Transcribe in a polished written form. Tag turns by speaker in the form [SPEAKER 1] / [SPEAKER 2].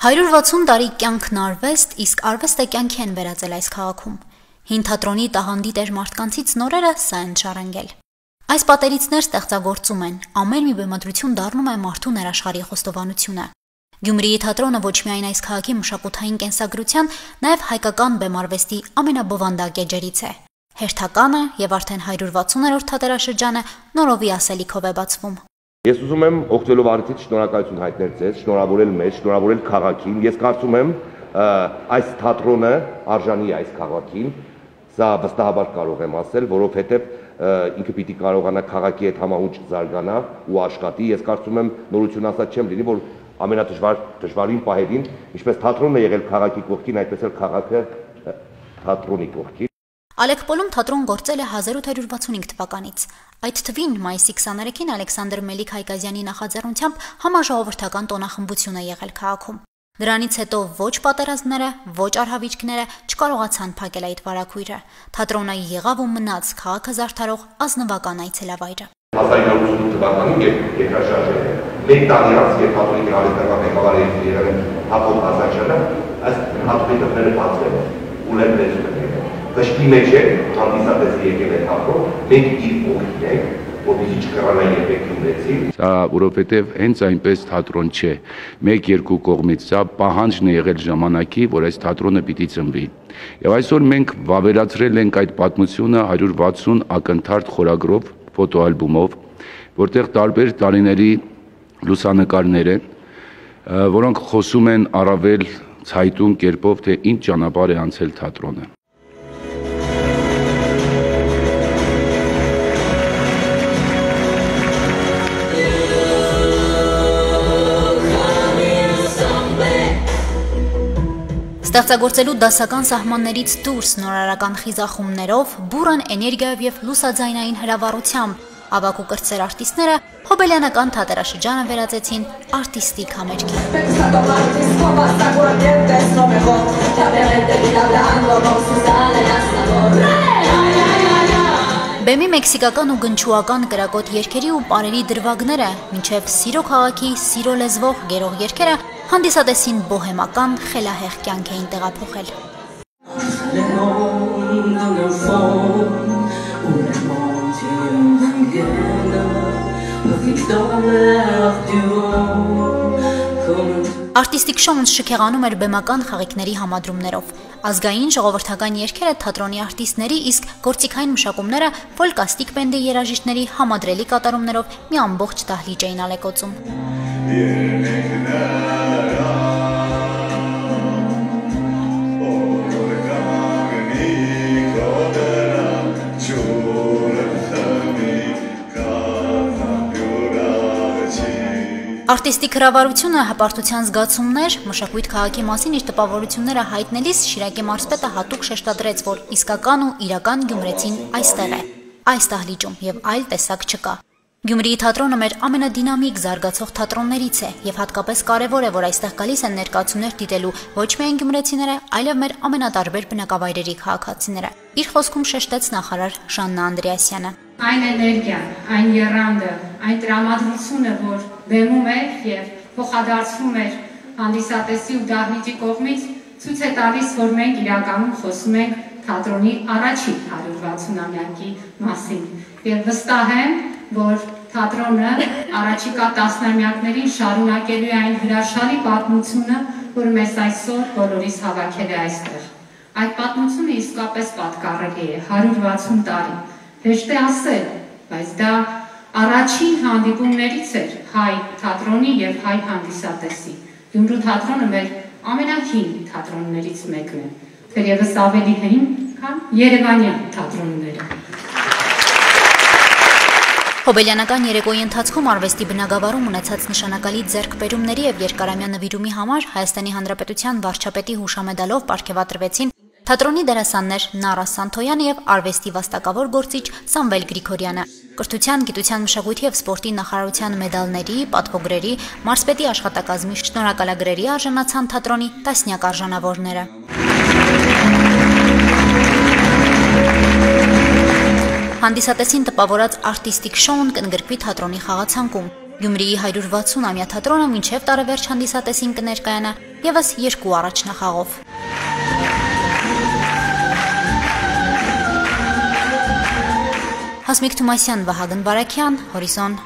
[SPEAKER 1] 160 տարի կյանքն արվեստ, իսկ արվեստը կյանքի են վերածել այս քաղաքում։ Հին թատրոնի տաղանդի տեր մարդկանցից նորերը սա են շարանգել։ Այս պատերից ներ ստեղծագործում են, ամեն մի բեմադրություն դառնում է մարդու ներաշխարհի խոստովանությունը։ Գյումրիի թատրոնը ոչ միայն այս քաղաքի մշակութային կենսագրության, նաև հայկական բեմարվեստի ամենաբովանդակ էջերից է։ Հերթականը եւ արդեն 160-րդ թատերաշրջանը նորովի ասելիքով է բացվում։
[SPEAKER 2] Ես ուզում եմ օգտվելով առիթից շնորհակալություն հայտնել ձեզ, շնորհավորել մեզ, շնորհավորել քաղաքին։ Ես կարծում եմ այս թատրոնը արժանի է այս քաղաքին, սա վստահաբար կարող եմ ասել, որովհետև ինքը պիտի կարողանա քաղաքի հետ համահունչ զարգանա ու աշխատի։ Ես կարծում եմ նորություն ասած չեմ լինի, որ ամենադժվարին պահերին, ինչպես թատրոնն է եղել քաղաքի կողքին, այդպես էլ քաղաքը թատրոնի կողքին։
[SPEAKER 1] Ալեքպոլում թատրոն գործել է 1865 թվականից։ Այդ թվին մայիսի 23-ին Ալեքսանդր Մելիք Հայկազյանի նախաձեռնությամբ համաժողովրդական տոնախմբություն է եղել քաղաքում։ Դրանից հետո ոչ պատերազմները, ոչ արհավիրքները չկարողացան փակել այդ վարակույրը։ Թատրոնը եղավ ու մնաց քաղաքը զարդարող ազնվական այցելավայրը։
[SPEAKER 2] 1988 թվականին երկրաշարժը մեկ տարի անց երբ թատրոնի գրանցական ղեկավարը եղել Հակոբ Ազարյանը, այս թատրոնի դռները բացվել ու լեզու Կշտի մեջ է, հանդիսատեսի եկել է թատրոն, մենք իր կողքին ենք, որպեսզի չկռանա երբեք գյումրեցի։
[SPEAKER 3] Սա որովհետև հենց այնպես թատրոն չէ, մեկ-երկու կողմից, սա պահանջն է եղել ժամանակի, որ այս թատրոնը պիտի ծնվի։ Եվ այսօր մենք վավերացրել ենք այդ պատմությունը 160 ակնթարթ խորագրով, ֆոտոալբումով, որտեղ տարբեր տարիների լուսանկարներ են, որոնք խոսում են առավել ցայտուն կերպով, թե ինչ ճանապարհ է անցել թատրոնը։
[SPEAKER 1] Ստեղծագործելու դասական սահմաններից դուրս նորարարական խիզախումներով, բուրըն էներգիայով եւ լուսաձայնային հրավառությամբ ավագ ու կրտսեր արտիստները հոբելյանական թատերաշրջանը վերածեցին արտիստիկ համերգի։ Բեմի մեքսիկական ու գնչուական կրակոտ երգերի ու պարերի դրվագները, մինչև սիրո քաղաքի, սիրո լեզվով գերող երգերը հանդիսատեսին բոհեմական խելահեղ կյանք էին տեղափոխել։ Արտիստիկ շոուն շքեղանում էր բեմական խաղիկների համադրումներով։ Ազգային ժողովրդական երգերը թատրոնի արտիստների, իսկ գործիքային մշակումները ֆոլկաստիկ բենդի երաժիշտների համադրելի կատարումներով մի ամբողջ դահլիճ էին ալեկոծում։ Արտիստիկ հրավառությունը հպարտության զգացումներ, մշակույթ քաղաքի մասին իր տպավորությունները հայտնելիս Շիրակի մարզպետը հատուկ շեշտադրեց, որ իսկական ու իրական գյումրեցին այստեղ է, այս դահլիճում եւ այլ տեսակ չկա։ Գյումրիի թատրոնը մեր ամենադինամիկ զարգացող թատրոններից է եւ հատկապես կարեւոր է, որ այստեղ գալիս են ներկայացումներ դիտելու ոչ միայն գյումրեցիները, այլև մեր ամենատարբեր բնակավայրերի քաղաքացիները։ Իր խոսքում շեշտեց նախարար Ժաննա Անդրեասյանը։
[SPEAKER 4] Այն էներգիան, այն եռանդը, այն տրամադրությունը, որ բեմում էր եւ փոխադարձվում էր հանդիսատեսի ու դահլիճի կողմից, ցույց է տալիս, որ մենք իրականում խոսում ենք թատրոնի առաջին 160-ամյակի մասին։ Եվ վստահ եմ, որ թատրոնը առաջիկա տասնամյակներին շարունակելու է այն հրաշալի պատմությունը, որ մեզ այսօր բոլորիս հավաքել է այստեղ։ Այդ պատմությունը իսկապես պատկառելի է 160 տարի։ Հեշտ է ասել, բայց դա առաջին հանդիպումներից էր հայ թատրոնի եւ հայ հանդիսատեսի։ Գյումրու թատրոնը մեր ամենահին թատրոններից մեկն է, թերևս ավելի հին, քան երևանյան թատրոնները։
[SPEAKER 1] Հոբելյանական երեկոյի ընթացքում արվեստի բնագավառում ունեցած նշանակալի ձեռքբերումների եւ երկարամյա նվիրումի համար Հայաստանի Հանրապետության վարչապետի հուշամեդալով պարգևատրվեցին թատրոնի դերասաններ Նարա Սանթոյանը եւ արվեստի վաստակավոր գործիչ Սամվել Գրիգորյանը։ Կրթության, գիտության, մշակույթի եւ սպորտի նախարարության մեդալների, պատվոգրերի, մարզպետի աշխատակազմի շնորհակալագրերի արժանացան թատրոնի տասնյակ արժանավորները։ Հանդիսատեսին տպավորած արտիստիկ շոուն կընդգրկվի թատրոնի խաղացանկում։ Գյումրիի 160-ամյա թատրոնը մինչև տարեվերջ հանդիսատեսին կներկայանա ևս 2 առաջնախաղով։ Հասմիկ Թումասյան, Վահագն Բարաքյան, Հորիզոն։